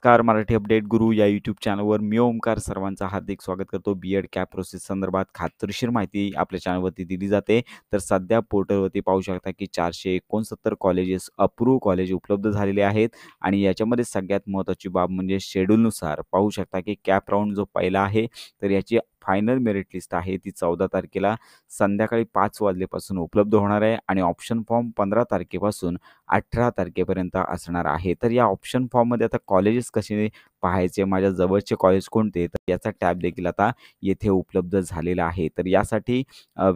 नमस्कार मराठी अपडेट गुरु या यूट्यूब चॅनलवर मी ओमकार सर्वांचं हार्दिक स्वागत करतो. बी-एड कॅप प्रोसेस संदर्भात खात्रीशीर माहिती आपल्या चॅनलवरती दिली जाते. तर सध्या पोर्टलवरती पाहू शकता की 469 कॉलेजेस अप्रूव्ह कॉलेज उपलब्ध झालेले आहेत आणि याच्यामध्ये सगळ्यात महत्त्वाची बाब म्हणजे शेड्यूलनुसार पाहू शकता की कॅप राऊंड जो पहिला आहे तर याची फायनल मेरिट लिस्ट आहे ती 14 तारखेला संध्याकाळी 5 वाजल्यापासून उपलब्ध होणार आहे आणि ऑप्शन फॉर्म 15 तारखेपासून 18 तारखेपर्यंत असणार आहे. तर या ऑप्शन फॉर्ममध्ये आता कॉलेजेस कसे पाहायचे, माझ्या जवळचे कॉलेज कोणते, तर याचा टॅब देखील आता येथे उपलब्ध झालेला आहे. तर यासाठी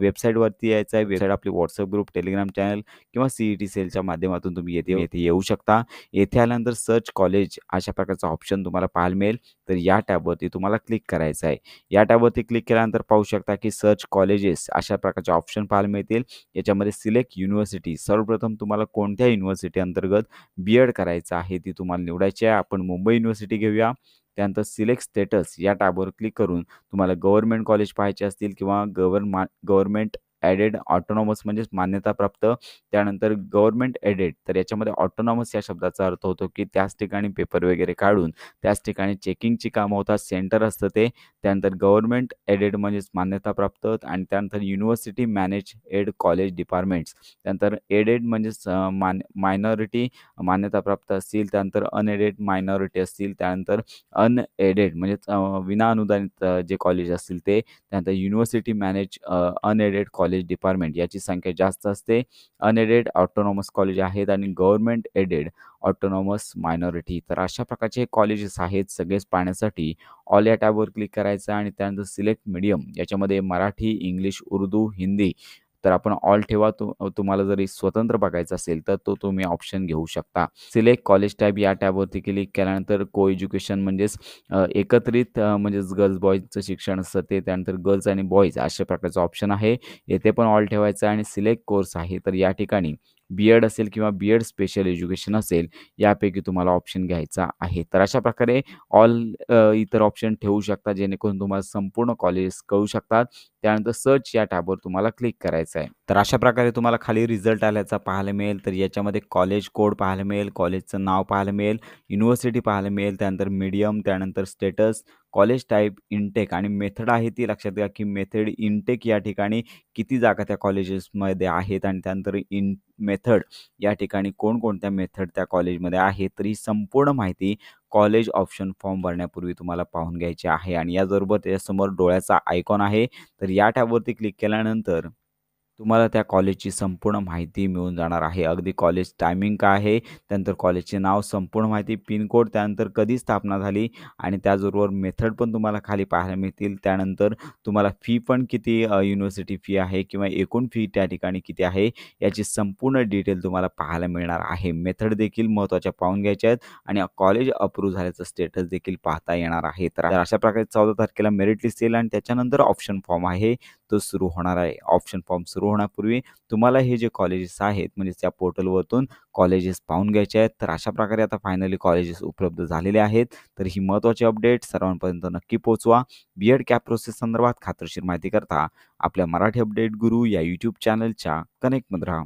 वेबसाईटवरती यायचं आहे. वेबसाईट आपली WhatsApp ग्रुप, टेलिग्राम चॅनल किंवा CET सेलच्या माध्यमातून तुम्ही येथे येऊ शकता. येथे आल्यानंतर सर्च कॉलेज अशा प्रकारचा ऑप्शन तुम्हाला पाहायला मिळेल. तर या टॅबवरती तुम्हाला क्लिक करायचं आहे. या टॅबवरती क्लिक केल्यानंतर पाहू शकता की सर्च कॉलेजेस अशा प्रकारचे ऑप्शन पाहायला मिळतील. याच्यामध्ये सिलेक्ट युनिव्हर्सिटी सर्वप्रथम तुम्हाला कोणत्या युनिव्हर्सिटी अंतर्गत बी-एड करायचं आहे ती तुम्हाला निवडायची आहे. आपण मुंबई युनिव्हर्सिटी घेऊया. त्यानंतर सिलेक्ट स्टेटस या टॅबवर क्लिक करून तुम्हाला गव्हर्नमेंट कॉलेज पाहायचे असतील किंवा गव्हर्नमेंट एडेड ऑटोनॉमस म्हणजेच मान्यताप्राप्त, त्यानंतर गव्हर्नमेंट एडेड तर याच्यामध्ये ऑटोनॉमस या शब्दाचा अर्थ होतो की त्याच ठिकाणी पेपर वगैरे काढून त्याच ठिकाणी चेकिंगची कामं होतात, सेंटर असतं ते. त्यानंतर गव्हर्नमेंट एडेड म्हणजेच मान्यताप्राप्त आणि त्यानंतर university manage Ed college departments, त्यानंतर एडेड म्हणजेच मायनॉरिटी मान्यताप्राप्त असतील, त्यानंतर अनएडेड मायनॉरिटी असतील, त्यानंतर अनएडेड म्हणजेच विनाअनुदानित जे कॉलेज असतील ते, त्यानंतर university manage unaided college department याची संख्या जास्त असते. अनएडेड ऑटोनॉमस कॉलेज आहेत आणि गव्हर्नमेंट एडेड ऑटोनॉमस मायनॉरिटी. तर अशा प्रकारचे कॉलेजेस आहेत सगळेच पाहण्यासाठी ऑल या टॅबवर क्लिक करायचं आणि त्यानंतर सिलेक्ट मीडियम याच्यामध्ये मराठी, इंग्लिश, उर्दू, हिंदी तर आपण ऑल ठेवा. तुम्हाला जरी स्वतंत्र बघायचं असेल तर तो तुम्ही ऑप्शन घेऊ शकता. सिलेक्ट कॉलेज टॅब या टॅबवरती क्लिक केल्यानंतर को एज्युकेशन म्हणजेच एकत्रित म्हणजेच गर्ल्स बॉईजचं शिक्षण असतं ते, त्यानंतर गर्ल्स आणि बॉईज अशा प्रकारचं ऑप्शन आहे. येथे पण ऑल ठेवायचं आणि सिलेक्ट कोर्स आहे तर या ठिकाणी बी-एड असेल किंवा बी-एड स्पेशल एज्युकेशन असेल यापैकी तुम्हाला ऑप्शन घ्यायचा आहे. तर अशा प्रकारे ऑल इतर ऑप्शन ठेवू शकता जेणेकरून तुम्हाला संपूर्ण कॉलेज कळू शकतात. त्यानंतर सर्च या टॅबवर तुम्हाला क्लिक करायचं आहे. तर अशा प्रकारे तुम्हाला खाली रिझल्ट आल्याचा पाहायला मिळेल. तर याच्यामध्ये कॉलेज कोड पाहायला मिळेल, कॉलेजचं नाव पाहायला मिळेल, युनिव्हर्सिटी पाहायला मिळेल, त्यानंतर मीडियम, त्यानंतर स्टेटस, कॉलेज टाईप, इनटेक आणि मेथड आहे ती लक्षात घ्या की मेथड इनटेक या ठिकाणी किती जागा त्या कॉलेजेसमध्ये आहेत आणि त्यानंतर मेथड या ठिकाणी कोणकोणत्या मेथड त्या कॉलेजमध्ये आहेत. तर ही संपूर्ण माहिती कॉलेज ऑप्शन फॉर्म भरण्यापूर्वी तुम्हाला पाहून घ्यायची आहे आणि याचबरोबर त्याच्यासमोर डोळ्याचा आयकॉन आहे. तर या टॅबवरती क्लिक केल्यानंतर तुम्हाला त्या कॉलेजची संपूर्ण माहिती मिळून जाणार आहे. अगदी कॉलेज टायमिंग काय आहे, त्यानंतर कॉलेजचे नाव, संपूर्ण माहिती, पिनकोड, त्यानंतर कधी स्थापना झाली आणि त्याचबरोबर मेथड पण तुम्हाला खाली पाहायला मिळतील. त्यानंतर तुम्हाला फी पण किती युनिव्हर्सिटी फी आहे किंवा एकूण फी त्या ठिकाणी किती आहे याची संपूर्ण डिटेल तुम्हाला पाहायला मिळणार आहे. मेथड देखील महत्त्वाच्या पाहून घ्यायच्या आहेत आणि कॉलेज अप्रूव्ह झाल्याचं स्टेटस देखील पाहता येणार आहे. तर अशा प्रकारे 14 तारखेला मेरिट लिस्ट येईल आणि त्याच्यानंतर ऑप्शन फॉर्म आहे तो सुरू होणार आहे. ऑप्शन फॉर्म सुरू होण्यापूर्वी तुम्हाला हे जे कॉलेजेस आहेत म्हणजे त्या पोर्टलवरतून कॉलेजेस पाहून घ्यायचे आहेत. तर अशा प्रकारे आता फायनली कॉलेजेस उपलब्ध झालेले आहेत. तर ही महत्त्वाची अपडेट सर्वांपर्यंत नक्की पोहोचवा. बी-एड कॅप प्रोसेस संदर्भात खात्रीशीर माहिती करता आपल्या मराठी अपडेट गुरु या यूट्यूब चॅनलच्या कनेक्टमध्ये राहा.